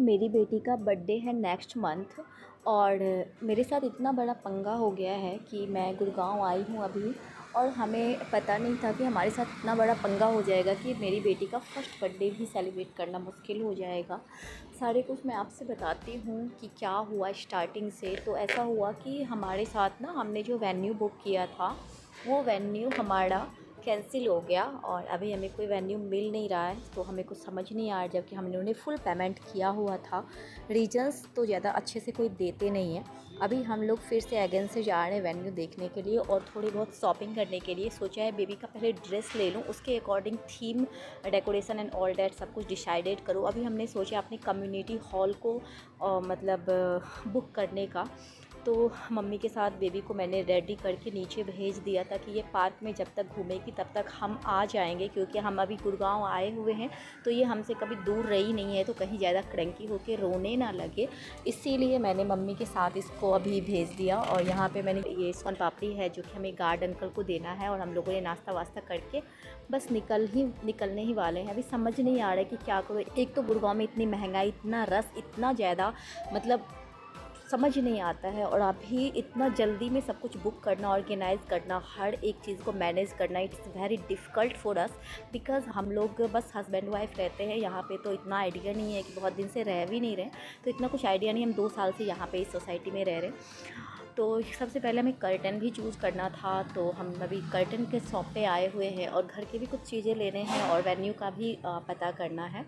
मेरी बेटी का बर्थडे है नेक्स्ट मंथ और मेरे साथ इतना बड़ा पंगा हो गया है कि मैं गुड़गांव आई हूँ अभी और हमें पता नहीं था कि हमारे साथ इतना बड़ा पंगा हो जाएगा कि मेरी बेटी का फर्स्ट बर्थडे भी सेलिब्रेट करना मुश्किल हो जाएगा। सारे कुछ मैं आपसे बताती हूँ कि क्या हुआ स्टार्टिंग से। तो ऐसा हुआ कि हमारे साथ ना हमने जो वेन्यू बुक किया था वो वेन्यू हमारा कैंसिल हो गया और अभी हमें कोई वेन्यू मिल नहीं रहा है। तो हमें कुछ समझ नहीं आ रहा, जबकि हमने उन्हें फुल पेमेंट किया हुआ था। रीजंस तो ज़्यादा अच्छे से कोई देते नहीं हैं। अभी हम लोग फिर से अगेन से जा रहे हैं वेन्यू देखने के लिए और थोड़ी बहुत शॉपिंग करने के लिए। सोचा है बेबी का पहले ड्रेस ले लूँ, उसके according theme decoration and all that सब कुछ डिसाइडेड करूँ। अभी हमने सोचा अपनी कम्युनिटी हॉल को बुक करने का। तो मम्मी के साथ बेबी को मैंने रेडी करके नीचे भेज दिया था कि ये पार्क में जब तक घूमेगी तब तक हम आ जाएंगे, क्योंकि हम अभी गुड़गांव आए हुए हैं तो ये हमसे कभी दूर रही नहीं है, तो कहीं ज़्यादा क्रैंकी होके रोने ना लगे, इसीलिए मैंने मम्मी के साथ इसको अभी भेज दिया। और यहाँ पे मैंने ये सोन पापड़ी है जो कि हमें गार्ड अंकल को देना है और हम लोगों ने नाश्ता वास्ता करके बस निकलने ही वाले हैं। अभी समझ नहीं आ रहा है कि क्या करूँ। एक तो गुड़गांव में इतनी महंगाई, इतना रस, इतना ज़्यादा समझ नहीं आता है, और अभी इतना जल्दी में सब कुछ बुक करना, ऑर्गेनाइज़ करना, हर एक चीज़ को मैनेज करना, it's very difficult for us because हम लोग बस हस्बैंड वाइफ रहते हैं यहाँ पे। तो इतना आइडिया नहीं है कि बहुत दिन से रह भी नहीं रहे, तो इतना कुछ आइडिया नहीं। हम 2 साल से यहाँ पे इस सोसाइटी में रह रहे हैं। तो सबसे पहले हमें कर्टन भी चूज़ करना था, तो हम अभी कर्टन के शॉप पे आए हुए हैं और घर की भी कुछ चीज़ें लेने हैं और वेन्यू का भी पता करना है।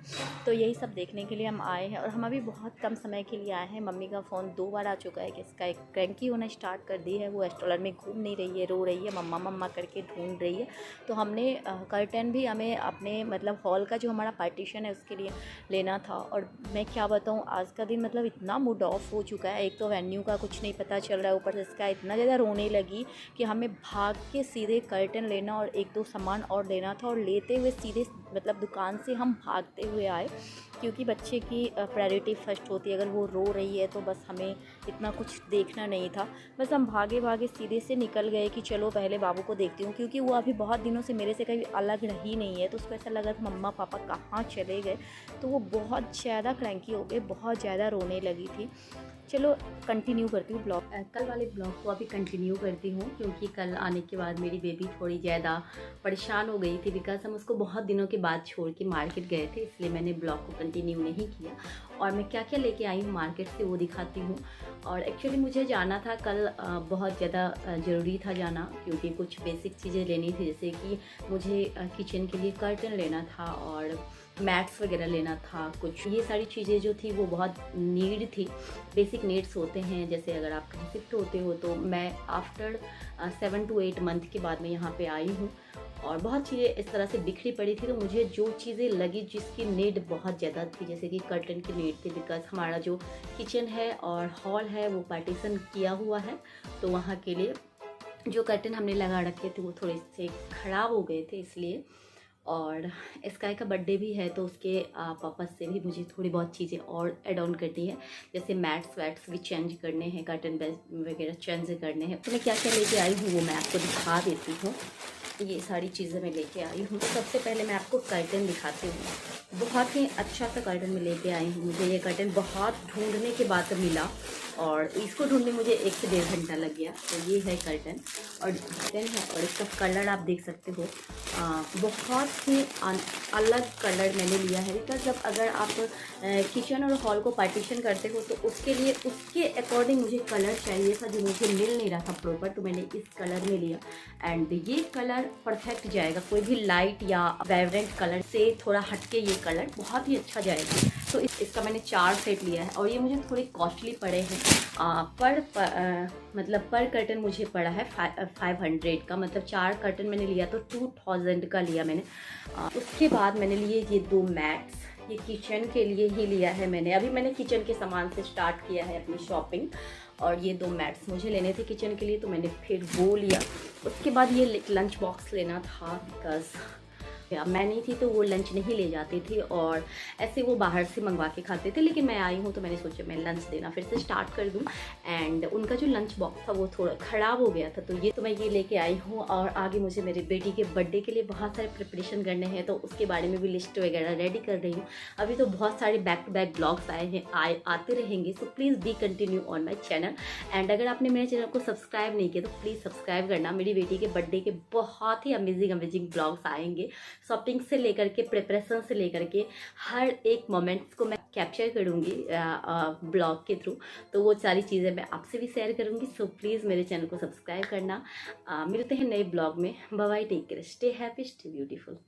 तो यही सब देखने के लिए हम आए हैं और हम अभी बहुत कम समय के लिए आए हैं। मम्मी का फ़ोन 2 बार आ चुका है कि इसका एक क्रैंकी होना स्टार्ट कर दी है, वो स्ट्रोलर में घूम नहीं रही है, रो रही है, मम्मा मम्मा करके ढूंढ रही है। तो हमने कर्टन भी हमें अपने हॉल का जो हमारा पार्टीशन है उसके लिए लेना था। और मैं क्या बताऊँ, आज का दिन इतना मूड ऑफ हो चुका है। एक तो वेन्यू का कुछ नहीं पता चल रहा है, ऊपर से इसका इतना ज़्यादा रोने लगी कि हमें भाग के सीधे कर्टन लेना और 1-2 सामान और लेना था, और लेते हुए सीधे दुकान से हम भागते हुए आए, क्योंकि बच्चे की प्रायोरिटी फर्स्ट होती है। अगर वो रो रही है तो बस हमें इतना कुछ देखना नहीं था। बस हम भागे भागे सीधे से निकल गए कि चलो पहले बाबू को देखती हूँ, क्योंकि वो अभी बहुत दिनों से मेरे से कहीं अलग रही नहीं है। तो उसको ऐसा लगा कि मम्मा पापा कहाँ चले गए, तो वो बहुत ज़्यादा क्रैंकी हो गई, बहुत ज़्यादा रोने लगी थी। चलो कंटिन्यू करती हूँ ब्लॉग, कल वाले ब्लॉग को अभी कंटिन्यू करती हूँ, क्योंकि कल आने के बाद मेरी बेबी थोड़ी ज़्यादा परेशान हो गई थी बिकॉज हम उसको बहुत दिनों के बाद छोड़ के मार्केट गए थे, इसलिए मैंने ब्लॉग को कंटिन्यू नहीं किया। और मैं क्या क्या लेके आई हूँ मार्केट से वो दिखाती हूँ। और एक्चुअली मुझे जाना था कल, बहुत ज़्यादा ज़रूरी था जाना, क्योंकि कुछ बेसिक चीज़ें लेनी थी, जैसे कि मुझे किचन के लिए कर्टन लेना था और मैट्स वगैरह लेना था। कुछ ये सारी चीज़ें जो थी वो बहुत नीड थी, बेसिक नीड्स होते हैं। जैसे अगर आप कहीं शिफ्ट होते हो, तो मैं आफ्टर 7 to 8 मंथ के बाद मैं यहाँ पे आई हूँ और बहुत चीज़ें इस तरह से बिखरी पड़ी थी। तो मुझे जो चीज़ें लगी जिसकी नीड बहुत ज़्यादा थी, जैसे कि कर्टन की नीड थी, बिकॉज हमारा जो किचन है और हॉल है वो पार्टीशन किया हुआ है, तो वहाँ के लिए जो कर्टन हमने लगा रखे थे वो थोड़े से ख़राब हो गए थे, इसलिए। और स्काई का बर्थडे भी है, तो उसके पर्पज़ से भी मुझे थोड़ी बहुत चीज़ें और एड ऑन करनी है, जैसे मैट्स वैट्स भी चेंज करने हैं, कर्टन वगैरह चेंज करने हैं। तो मैं क्या क्या लेके आई हूँ वो मैं आपको दिखा देती हूँ। ये सारी चीज़ें मैं लेके आई हूँ। सबसे पहले मैं आपको कर्टन दिखाती हूँ। बहुत ही अच्छा सा कर्टन मैं लेके आई हूँ। मुझे ये कर्टन बहुत ढूंढने के बाद मिला और इसको ढूंढने मुझे 1 से 1.5 घंटा लग गया। तो ये है कर्टन और कर्टन है, और इसका कलर आप देख सकते हो, बहुत ही अलग कलर मैंने लिया है। बिकॉज जब अगर आप किचन और हॉल को पार्टीशन करते हो तो उसके लिए उसके अकॉर्डिंग मुझे कलर चाहिए था, जो मुझे मिल नहीं रहा था प्रॉपर, तो मैंने इस कलर में लिया। एंड ये कलर परफेक्ट जाएगा, कोई भी लाइट या वाइब्रेंट कलर से थोड़ा हटके ये कलर बहुत ही अच्छा जाएगा। तो इसका मैंने 4 सेट लिया है और ये मुझे थोड़े कॉस्टली पड़े हैं। पर कर्टन मुझे पड़ा है 500 का, 4 कर्टन मैंने लिया तो 2000 का लिया मैंने। उसके बाद मैंने लिए ये 2 मैट्स, ये किचन के लिए ही लिया है मैंने। अभी मैंने किचन के सामान से स्टार्ट किया है अपनी शॉपिंग, और ये 2 मैट्स मुझे लेने थे किचन के लिए, तो मैंने फिर वो लिया। उसके बाद ये लंच बॉक्स लेना था, बिकॉज मैं नहीं थी तो वो लंच नहीं ले जाती थी और ऐसे वो बाहर से मंगवा के खाते थे, लेकिन मैं आई हूँ तो मैंने सोचा मैं लंच देना फिर से स्टार्ट कर दूँ। एंड उनका जो लंच बॉक्स था वो थोड़ा ख़राब हो गया था, तो मैं ये लेके आई हूँ। और आगे मुझे मेरे बेटी के बर्थडे के लिए बहुत सारे प्रिपरेशन करने हैं, तो उसके बारे में भी लिस्ट वगैरह रेडी कर रही हूँ। अभी तो बहुत सारे बैक टू बैक ब्लॉग्स आते रहेंगे, so please be continue on my channel. And अगर आपने मेरे चैनल को सब्सक्राइब नहीं किया तो प्लीज़ सब्सक्राइब करना। मेरी बेटी के बर्थडे के बहुत ही अमेजिंग ब्लॉग्स आएंगे, शॉपिंग से लेकर के प्रिपरेशन से लेकर के हर एक मोमेंट्स को मैं कैप्चर करूँगी ब्लॉग के थ्रू। तो वो सारी चीज़ें मैं आपसे भी शेयर करूँगी, सो प्लीज़ मेरे चैनल को सब्सक्राइब करना। मिलते हैं नए ब्लॉग में। Bye bye, take care, stay happy, stay beautiful.